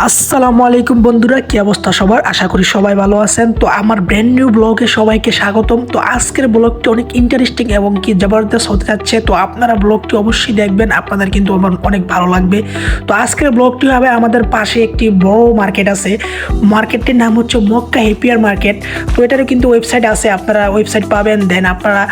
আসসালামু আলাইকুম বন্ধুরা, কি অবস্থা সবার? আশা করি সবাই ভালো আছেন। তো আমার ব্র্যান্ড নিউ ব্লগে সবাইকে স্বাগতম। তো আজকের ব্লগটি অনেক ইন্টারেস্টিং এবং কি জবরদস্ত হতে যাচ্ছে। তো আপনারা ব্লগটি অবশ্যই দেখবেন, আপনাদের কিন্তু আমার অনেক ভালো লাগবে। তো আজকের ব্লগটি হবে আমাদের পাশে একটি বড় মার্কেট আছে, মার্কেটটির নাম হচ্ছে মক্কা হেপিয়ার মার্কেট। তো এটারও কিন্তু ওয়েবসাইট আছে, আপনারা ওয়েবসাইট পাবেন। দেন আপনারা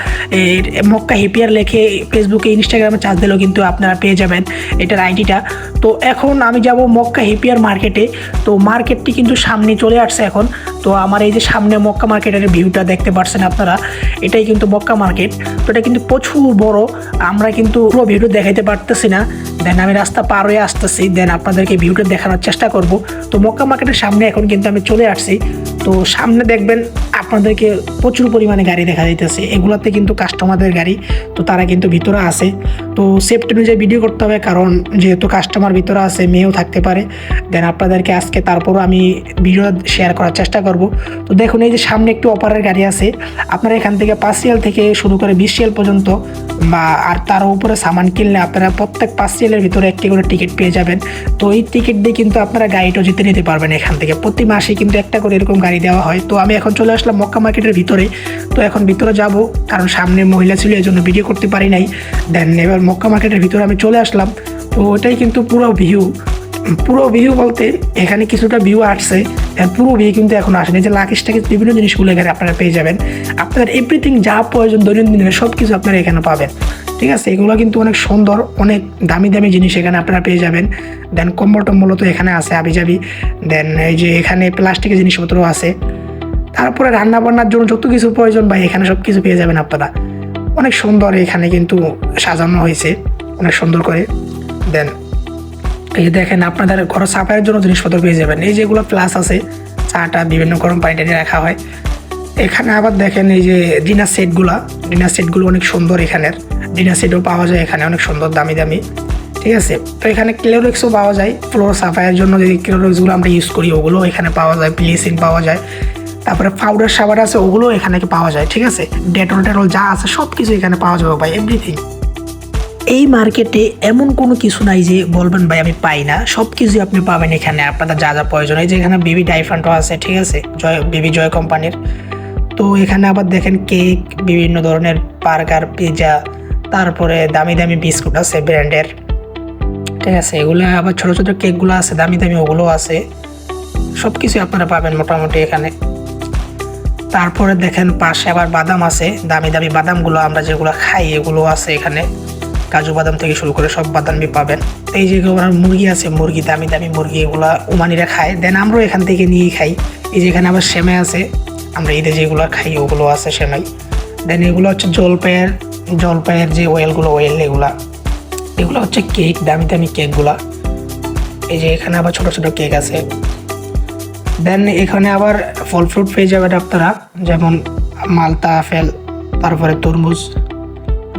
মক্কা হেপিয়ার লেখে ফেসবুকে ইনস্টাগ্রামে চার্জ দিলেও কিন্তু আপনারা পেয়ে যাবেন এটার আইডিটা। তো এখন আমি যাব মক্কা হেপিয়ার মার্কেটে। তো মার্কেটটি কিন্তু সামনে চলে আসছে এখন। তো আমার এই যে সামনে মক্কা মার্কেটের ভিউটা দেখতে পাচ্ছেন আপনারা, এটাই কিন্তু মক্কা মার্কেট। তো এটা কিন্তু প্রচুর বড়, আমরা কিন্তু পুরো ভিউটা দেখাইতে পারতেছি না। দেন আমি রাস্তা পার হয়ে আসতেছি, দেন আপনাদেরকে ভিউটা দেখানোর চেষ্টা করব। তো মক্কা মার্কেটের সামনে এখন কিন্তু আমি চলে আসছি। তো সামনে দেখবেন আপনাদেরকে প্রচুর পরিমাণে গাড়ি দেখা যাইতেছে, এগুলোতে কিন্তু কাস্টমারদের গাড়ি। তো তারা কিন্তু ভিতরে আছে। তো সেফটি অনুযায়ী ভিডিও করতে হবে, কারণ যেহেতু কাস্টমার ভিতরে আছে, মেয়েও থাকতে পারে। দেন আপনাদেরকে আজকে তারপরও আমি ভিডিও শেয়ার করার চেষ্টা করব। তো দেখুন এই যে সামনে একটু অপারের গাড়ি আছে, আপনারা এখান থেকে 5 রিয়াল থেকে শুরু করে 20 রিয়াল পর্যন্ত বা আর তার উপরে সামান কিনলে আপনারা প্রত্যেক 5 রিয়ালের ভিতরে একটি করে টিকিট পেয়ে যাবেন। তো এই টিকিট দিয়ে কিন্তু আপনারা গাড়িটাও জিতে নিতে পারবেন এখান থেকে। প্রতি মাসে কিন্তু একটা করে এরকম গাড়ি দেওয়া হয়। তো আমি এখন চলে আসলাম মক্কা মার্কেটের ভিতরে। তো এখন ভিতরে যাব, কারণ সামনে মহিলা ছিল, এই জন্য ভিডিও করতে পারি নাই। দেন এবার মক্কা মার্কেটের ভিতরে আমি চলে আসলাম। তো ওটাই কিন্তু পুরো ভিউ বলতে এখানে কিছুটা ভিউ আসছে, পুরো ভিউ কিন্তু এখন আসেনি। যে লাকিস টাকিস বিভিন্ন জিনিসগুলো এখানে আপনারা পেয়ে যাবেন। আপনার এভরিথিং যা প্রয়োজন দৈনন্দিনের সব কিছু আপনারা এখানে পাবেন। ঠিক আছে, এগুলো কিন্তু অনেক সুন্দর, অনেক দামি দামি জিনিস এখানে আপনারা পেয়ে যাবেন। দেন কম্বল টম্বল তো এখানে আছে আবিজাবি। দেন এই যে এখানে প্লাস্টিকের জিনিসপত্র আছে। তারপরে রান্না বান্নার জন্য যত কিছু প্রয়োজন ভাই এখানে সব কিছু পেয়ে যাবেন আপনারা। অনেক সুন্দর এখানে কিন্তু সাজানো হয়েছে অনেক সুন্দর করে। দেন এই যে দেখেন আপনাদের ঘর সাফাইয়ের জন্য জিনিসপত্র পেয়ে যাবেন। এই যেগুলো প্লাস আছে, চাটা বিভিন্ন গরম পানি টানি রাখা হয় এখানে। আবার দেখেন এই যে ডিনার সেটগুলো অনেক সুন্দর। এখানের ডিনার সেটও পাওয়া যায় এখানে, অনেক সুন্দর দামি দামি। ঠিক আছে, তো এখানে ক্লোরক্সও পাওয়া যায়, ফ্লোর সাফাইয়ের জন্য যে ক্লোরক্সগুলো আমরা ইউজ করি ওগুলো এখানে পাওয়া যায়, ব্লিচিং পাওয়া যায়। তারপরে পাউডার সাবান আছে, ওগুলো এখানে পাওয়া যায়। ঠিক আছে, ডেটল যা আছে সব কিছু এখানে পাওয়া যাবে ভাই, এভরিথিং। এই মার্কেটে এমন কোনো কিছু নাই যে বলবেন ভাই আমি পাই না, সব কিছুই আপনি পাবেন এখানে, আপনাদের যা যা প্রয়োজন। এই যে এখানে বেবি ডাইফান্টও আছে, ঠিক আছে, জয় কোম্পানির। তো এখানে আবার দেখেন কেক, বিভিন্ন ধরনের বার্গার, পিৎজা, তারপরে দামি দামি বিস্কুট আছে ব্র্যান্ডের। ঠিক আছে, এগুলো আবার ছোটো ছোটো কেকগুলো আছে দামি দামি, ওগুলো আছে। সব কিছু আপনারা পাবেন মোটামুটি এখানে। তারপরে দেখেন পাশে আবার বাদাম আছে, দামি দামি বাদামগুলো আমরা যেগুলো খাই এগুলো আছে এখানে। কাজু বাদাম থেকে শুরু করে সব বাদামই পাবেন। এই যে মুরগি আছে, মুরগি দামি দামি মুরগি, এগুলো ওমানিরা খায়। দেন আমরাও এখান থেকে নিয়ে খাই। এই যে এখানে আবার সেমাই আছে, আমরা ঈদে যেগুলো খাই ওগুলো আছে সেমাই। দেন এগুলো হচ্ছে জলপাইয়ের যে ওয়েল এগুলো হচ্ছে কেক, দামি দামি কেকগুলা। এই যে এখানে আবার ছোট ছোট কেক আছে। দেন এখানে আবার ফল ফ্রুট পেয়ে যাবেন আপনারা, যেমন মালতা, আপেল, তারপরে তরমুজ।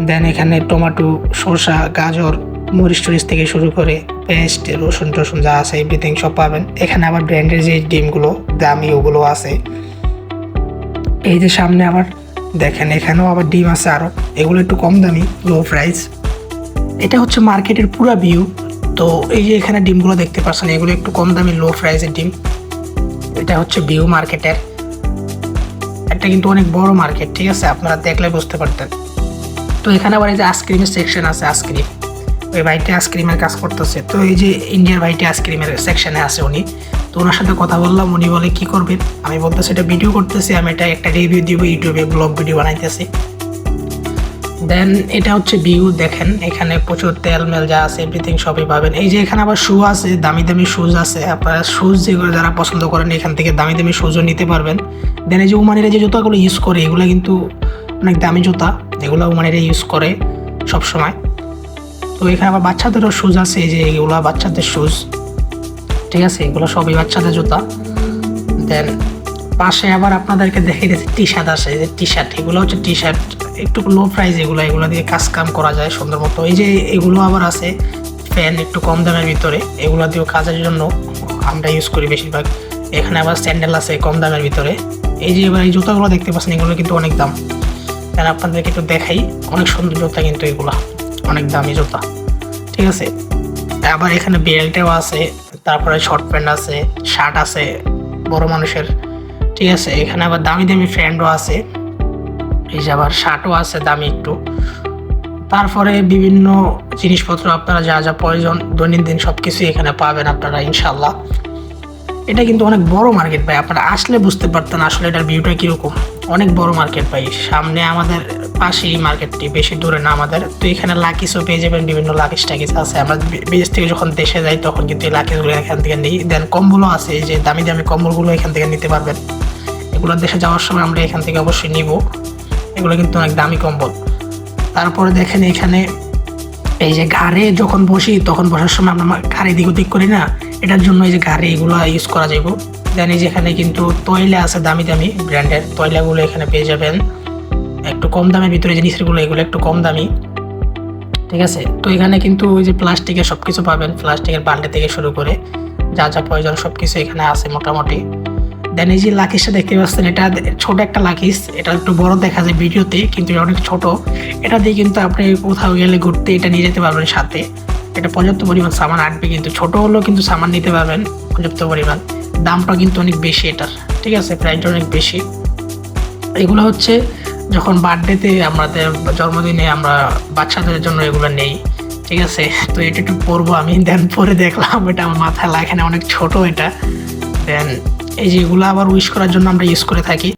দেন এখানে টমেটো, শসা, গাজর, মরিচ টরিচ থেকে শুরু করে পেস্ট, রসুন টসুন যা আছে এভরিথিং সব পাবেন এখানে। আবার ব্র্যান্ডের যে ডিমগুলো দামি ওগুলো আছে। এই যে সামনে আবার দেখেন এখানেও আবার ডিম আছে আরও, এগুলো একটু কম দামি, লো প্রাইস। এটা হচ্ছে মার্কেটের পুরো ভিউ। তো এই যে এখানে ডিমগুলো দেখতে পাচ্ছেন, এগুলো একটু কম দামি, লো প্রাইসের ডিম। এটা হচ্ছে ভিউ মার্কেটের। এটা কিন্তু অনেক বড় মার্কেট, ঠিক আছে, আপনারা দেখলে বুঝতে পারতেন। তো এখানে আবার এই যে আইসক্রিমের সেকশন আছে, আইসক্রিম, ওই ভাইটি আইসক্রিমের কাজ করতেছে। তো এই যে ইন্ডিয়ার ভাইটি আইসক্রিমের সেকশনে আছে উনি। তো ওনার সাথে কথা বললাম, উনি বলে কি করবেন, আমি বলতেছি এটা ভিডিও করতেছি, আমি এটা একটা রিভিউ দিব, ইউটিউবে ব্লগ ভিডিও বানাইতেছি। দেন এটা হচ্ছে ভিউ, দেখেন এখানে প্রচুর তেল মেল যা আছে এভরিথিং সবই পাবেন। এই যে এখানে আবার শু আছে, দামি দামি শুজ আছে। আপনারা শুজ যেগুলো যারা পছন্দ করেন এখান থেকে দামি দামি শুজও নিতে পারবেন। দেন এই যে উমানিরা যে জুতাগুলো ইউজ করে এগুলো কিন্তু অনেক দামি জুতা, যেগুলো উমানিরা ইউজ করে সব সময়। তো এখানে আবার বাচ্চাদেরও শুজ আছে, এই যে এগুলো বাচ্চাদের শুজ, ঠিক আছে, এগুলো সবই বাচ্চাদের জুতা। দেন পাশে আবার আপনাদেরকে দেখে দিয়েছে টি শার্ট আছে, এই যে টি শার্ট, এগুলো হচ্ছে টি শার্ট একটু লো প্রাইস, এগুলো দিয়ে কাজ কাম করা যায় সুন্দর মতো। এই যে এগুলো আবার আছে ফ্যান, একটু কম দামের ভিতরে, এগুলো দিয়েও কাজের জন্য আমরা ইউজ করি বেশিরভাগ। এখানে আবার স্যান্ডেল আছে কম দামের ভিতরে। এই যে এবার এই জুতাগুলো দেখতে পাচ্ছেন, এগুলো কিন্তু অনেক দাম। দেন আপনাদেরকে একটু দেখাই, অনেক সুন্দর জুতা কিন্তু এগুলো, অনেক দামি জুতা, ঠিক আছে। আবার এখানে বেল্টও আছে, তারপরে শর্ট প্যান্ট আছে, শার্ট আছে বড় মানুষের, ঠিক আছে। এখানে আবার দামি দামি প্যান্টও আছে, এই যে আবার শার্টও আছে দামি একটু। তারপরে বিভিন্ন জিনিসপত্র আপনারা যা যা প্রয়োজন দৈনন্দিন সব কিছুই এখানে পাবেন আপনারা ইনশাল্লাহ। এটা কিন্তু অনেক বড় মার্কেট ভাই, আপনারা আসলে বুঝতে পারতেন আসলে এটার ভিউটা কীরকম। অনেক বড় মার্কেট ভাই, সামনে আমাদের পাশেই মার্কেটটি, বেশি দূরে না আমাদের। তো এখানে লাকিসও পেয়ে যাবেন, বিভিন্ন লাকিস টাকিস আছে। আমরা বিদেশ থেকে যখন দেশে যাই তখন কিন্তু এই লাকিসগুলো এখান থেকে নিই। দেন কম্বলও আছে, এই যে দামি দামি কম্বলগুলো এখান থেকে নিতে পারবেন। এগুলো দেশে যাওয়ার সময় আমরা এখান থেকে অবশ্যই নিব, এগুলো কিন্তু অনেক দামি কম্বল। তারপরে দেখেন এখানে এই যে ঘাড়ে যখন বসি তখন বসার সময় আমরা ঘাড়ে দিক ওদিক করি না, এটার জন্য এই যে ঘাড়ে এগুলো ইউজ করা যাবে। দেন এই যেখানে কিন্তু তৈলা আছে, দামি দামি ব্র্যান্ডের তৈলাগুলো এখানে পেয়ে যাবেন একটু কম দামের ভিতরে। যে নিচেরগুলো এগুলো একটু কম দামি, ঠিক আছে। তো এখানে কিন্তু ওই যে প্লাস্টিকের সব কিছু পাবেন, প্লাস্টিকের বাল্টি থেকে শুরু করে যা যা প্রয়োজন সব কিছু এখানে আছে মোটামুটি। দেন এই যে লাকিসটা দেখতে পাচ্ছেন, এটা ছোট একটা লাকিস, এটা একটু বড় দেখা যায় ভিডিওতে, কিন্তু এটা অনেক ছোট। এটা দিয়ে কিন্তু আপনি কোথাও গেলে ঘুরতে এটা নিয়ে যেতে পারবেন সাথে। এটা পর্যাপ্ত পরিমাণ সামান আটবে, কিন্তু ছোট হলেও কিন্তু সামান নিতে পারবেন পর্যাপ্ত পরিমাণ। দামটা কিন্তু অনেক বেশি এটার, ঠিক আছে, প্রাইসটা অনেক বেশি। এগুলো হচ্ছে যখন বার্থডেতে আমাদের জন্মদিনে আমরা বাচ্চাদের জন্য এগুলো নেই, ঠিক আছে। তো এটা একটু পরবো আমি, দেন পরে দেখলাম এটা আমার মাথায় লাগে না, অনেক ছোট এটা। দেন এই যে এগুলো আবার উইশ করার জন্য আমরা ইউজ করে থাকি।